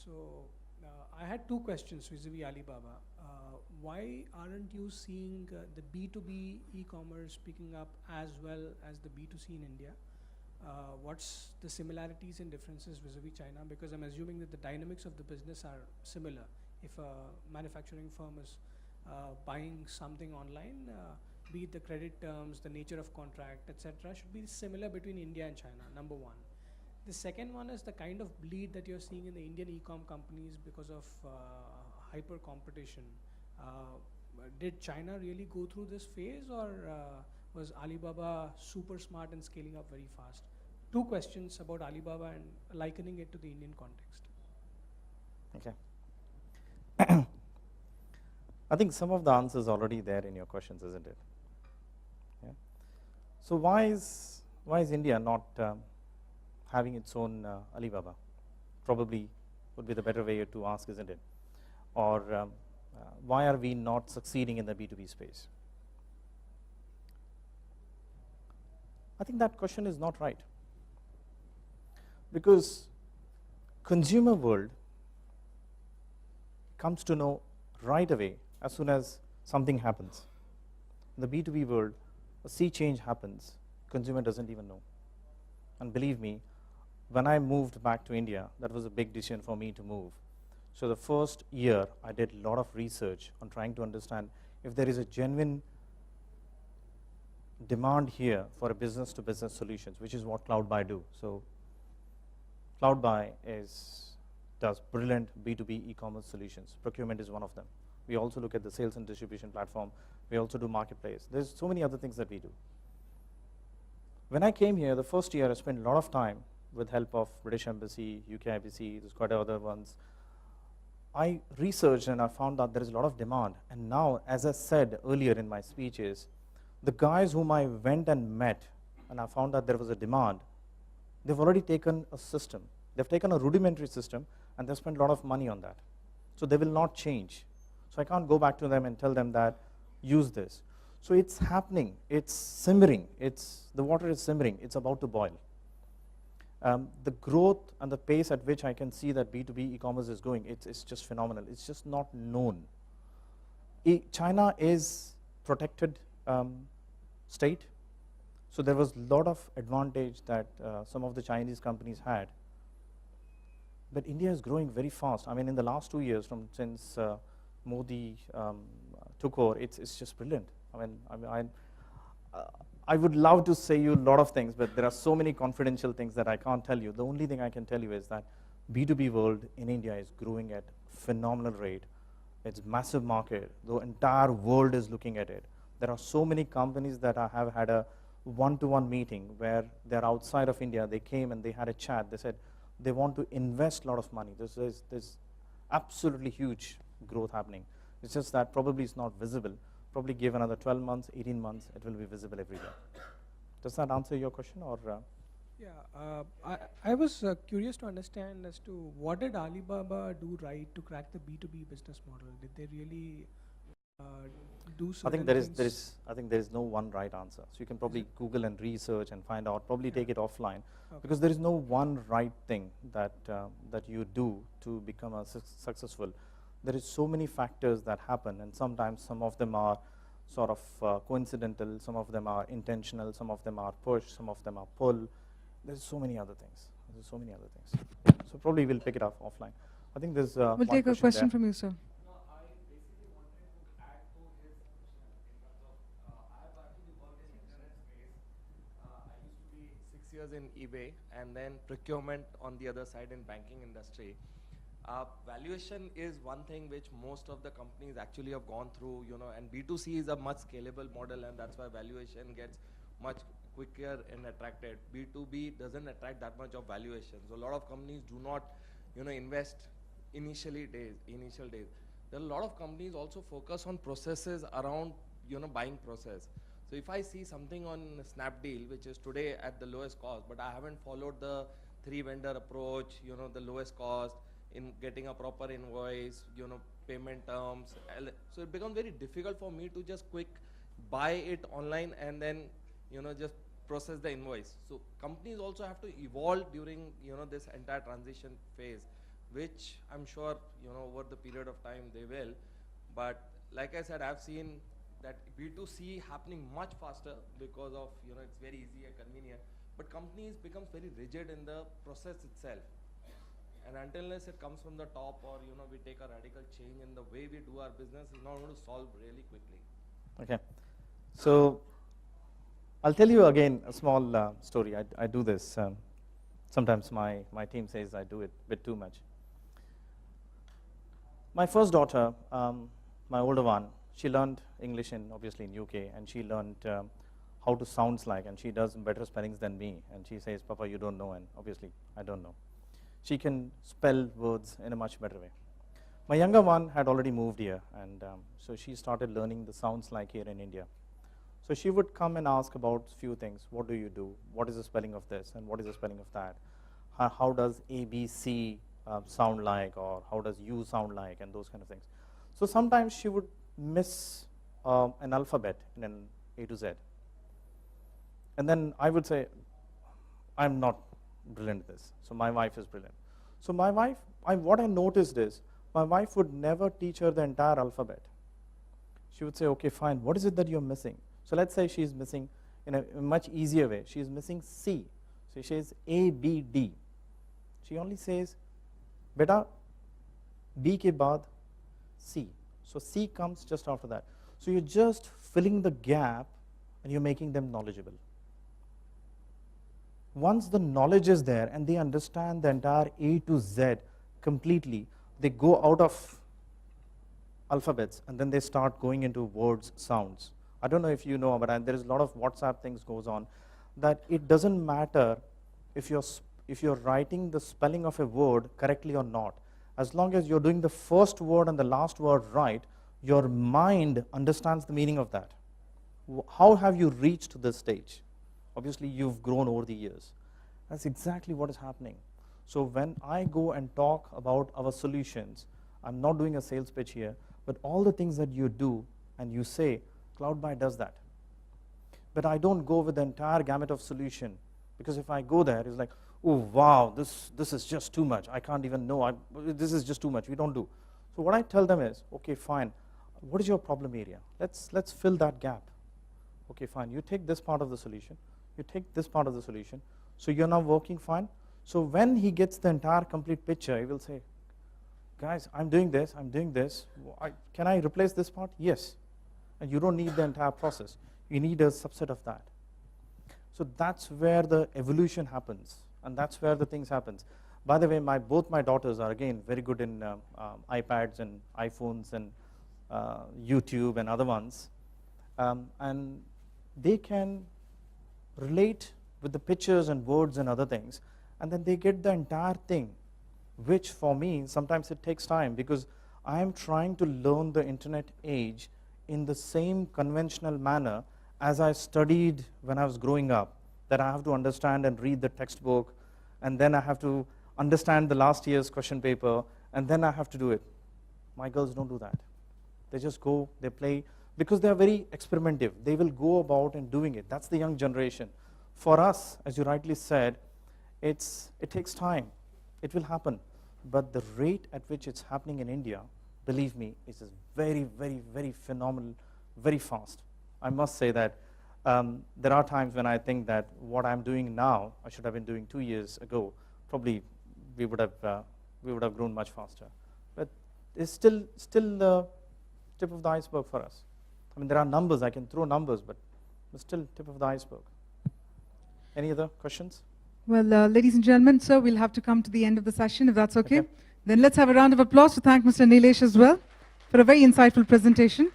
So I had two questions vis-a-vis Alibaba. Why aren't you seeing the B2B e-commerce picking up as well as the B2C in India? What's the similarities and differences vis-a-vis China? Because I'm assuming that the dynamics of the business are similar. If a manufacturing firm is buying something online, be it the credit terms, the nature of contract, etc., should be similar between India and China, number one. The second one is the kind of bleed that you're seeing in the Indian e-com companies because of hyper competition. Did China really go through this phase, or was Alibaba super smart and scaling up very fast? Two questions about Alibaba and likening it to the Indian context. Okay. I think some of the answers already there in your questions, isn't it? Yeah. So why is India not having its own Alibaba? Probably would be the better way to ask, isn't it? Or why are we not succeeding in the B2B space? I think that question is not right, because consumer world comes to know right away as soon as something happens. In the B2B world, a sea change happens, consumer doesn't even know. And believe me, when I moved back to India, that was a big decision for me to move. So the first year, I did a lot of research on trying to understand if there is a genuine demand here for a business-to-business solutions, which is what CloudBuy do. So CloudBuy does brilliant B2B e-commerce solutions. Procurement is one of them. We also look at the sales and distribution platform. We also do marketplace. There's so many other things that we do. When I came here, the first year, I spent a lot of time with help of British Embassy, UK Embassy, there's quite other ones. I researched and I found that there is a lot of demand. And now, as I said earlier in my speeches, the guys whom I went and met, and I found that there was a demand, they've already taken a system. They've taken a rudimentary system, and they've spent a lot of money on that. So they will not change. So I can't go back to them and tell them that, use this. So it's happening, it's simmering, the water is simmering, it's about to boil. The growth and the pace at which I can see that B2B e-commerce is going, it's just phenomenal. It's just not known. China is protected state, so there was a lot of advantage that some of the Chinese companies had. But India is growing very fast. I mean, in the last 2 years, since Modi took over, it's just brilliant. I would love to say you a lot of things, but there are so many confidential things that I can't tell you. The only thing I can tell you is that B2B world in India is growing at phenomenal rate. It's massive market. The entire world is looking at it. There are so many companies that have had a one-to-one meeting where they're outside of India. They came and they had a chat. They said they want to invest a lot of money. There's absolutely huge growth happening. It's just that probably it's not visible. Probably give another 12 months, 18 months, it will be visible everywhere. Does that answer your question, or? Yeah, I was curious to understand as to what did Alibaba do right to crack the B2B business model? Did they really do certain things? I think there is no one right answer. So you can probably Google and research and find out, probably take it offline, because there is no one right thing that you do to become a successful. There is so many factors that happen, and sometimes some of them are sort of coincidental, some of them are intentional, some of them are push, some of them are pull. There's so many other things. So probably we'll pick it up offline. I think there's we'll take a question from you, sir. No, I basically wanted to add to his question in terms of, I have actually worked in internet space. I used to be 6 years in eBay, and then procurement on the other side in banking industry. Valuation is one thing which most of the companies actually have gone through, and B2C is a much scalable model, and that's why valuation gets much quicker and attracted. B2B doesn't attract that much of valuation. So a lot of companies do not, invest initial days. There are a lot of companies also focus on processes around, buying process. So if I see something on Snapdeal, which is today at the lowest cost, but I haven't followed the 3-vendor approach, the lowest cost, in getting a proper invoice, payment terms. So it becomes very difficult for me to just buy it online and then, just process the invoice. So companies also have to evolve during, this entire transition phase, which I'm sure, over the period of time they will. But like I said, I've seen that B2C happening much faster because of, it's very easy and convenient. But companies becomes very rigid in the process itself. And until unless it comes from the top, or we take a radical change in the way we do our business, is not going to solve really quickly. Okay, so I'll tell you again a small story. I do this. Sometimes my team says I do it a bit too much. My first daughter, my older one, she learned English obviously in UK, and she learned how to sounds like, and she does better spellings than me. And she says, "Papa, you don't know," and obviously I don't know. She can spell words in a much better way. My younger one had already moved here, and so she started learning the sounds like here in India. So she would come and ask about few things. What do you do? What is the spelling of this? And what is the spelling of that? How does ABC sound like? Or how does U sound like? And those kind of things. So sometimes she would miss an alphabet in an A to Z. And then I would say, I'm not brilliant at this. So my wife is brilliant. So my wife, what I noticed is, my wife would never teach her the entire alphabet. She would say, okay, fine, what is it that you're missing? So let's say she's missing, in a much easier way, she's missing C. So she says A, B, D. She only says, beta, B ke baad C. So C comes just after that. So you're just filling the gap and you're making them knowledgeable. Once the knowledge is there and they understand the entire A to Z completely, they go out of alphabets and then they start going into words, sounds. I don't know if you know, but there is a lot of WhatsApp things goes on, that it doesn't matter if you're writing the spelling of a word correctly or not. As long as you're doing the first word and the last word right, your mind understands the meaning of that. How have you reached to this stage? Obviously, you've grown over the years. That's exactly what is happening. So when I go and talk about our solutions, I'm not doing a sales pitch here, but all the things that you do and you say, CloudBuy does that. But I don't go with the entire gamut of solution, because if I go there, it's like, oh wow, this is just too much. I can't even know. This is just too much. We don't do. So what I tell them is, okay, fine. What is your problem area? Let's fill that gap. Okay, fine. You take this part of the solution. You take this part of the solution. So you're now working fine. So when he gets the entire complete picture, he will say, guys, I'm doing this. Can I replace this part? Yes. And you don't need the entire process. You need a subset of that. So that's where the evolution happens, and that's where the things happens. By the way, both my daughters are, again, very good in iPads and iPhones and YouTube and other ones. And they can relate with the pictures and words and other things, and then they get the entire thing, which for me, sometimes it takes time, because I am trying to learn the internet age in the same conventional manner as I studied when I was growing up, that I have to understand and read the textbook, and then I have to understand the last year's question paper, and then I have to do it. My girls don't do that. They just go, they play, because they are very experimentative. They will go about and doing it. That's the young generation. For us, as you rightly said, it takes time. It will happen. But the rate at which it's happening in India, believe me, is very, very, very phenomenal, very fast. I must say that there are times when I think that what I'm doing now, I should have been doing 2 years ago. Probably we would have grown much faster. But it's still the tip of the iceberg for us. I mean, there are numbers, I can throw numbers, but it's still tip of the iceberg. Any other questions? Well, ladies and gentlemen, sir, we'll have to come to the end of the session, if that's okay. Okay. Then let's have a round of applause to thank Mr. Nilesh as well for a very insightful presentation.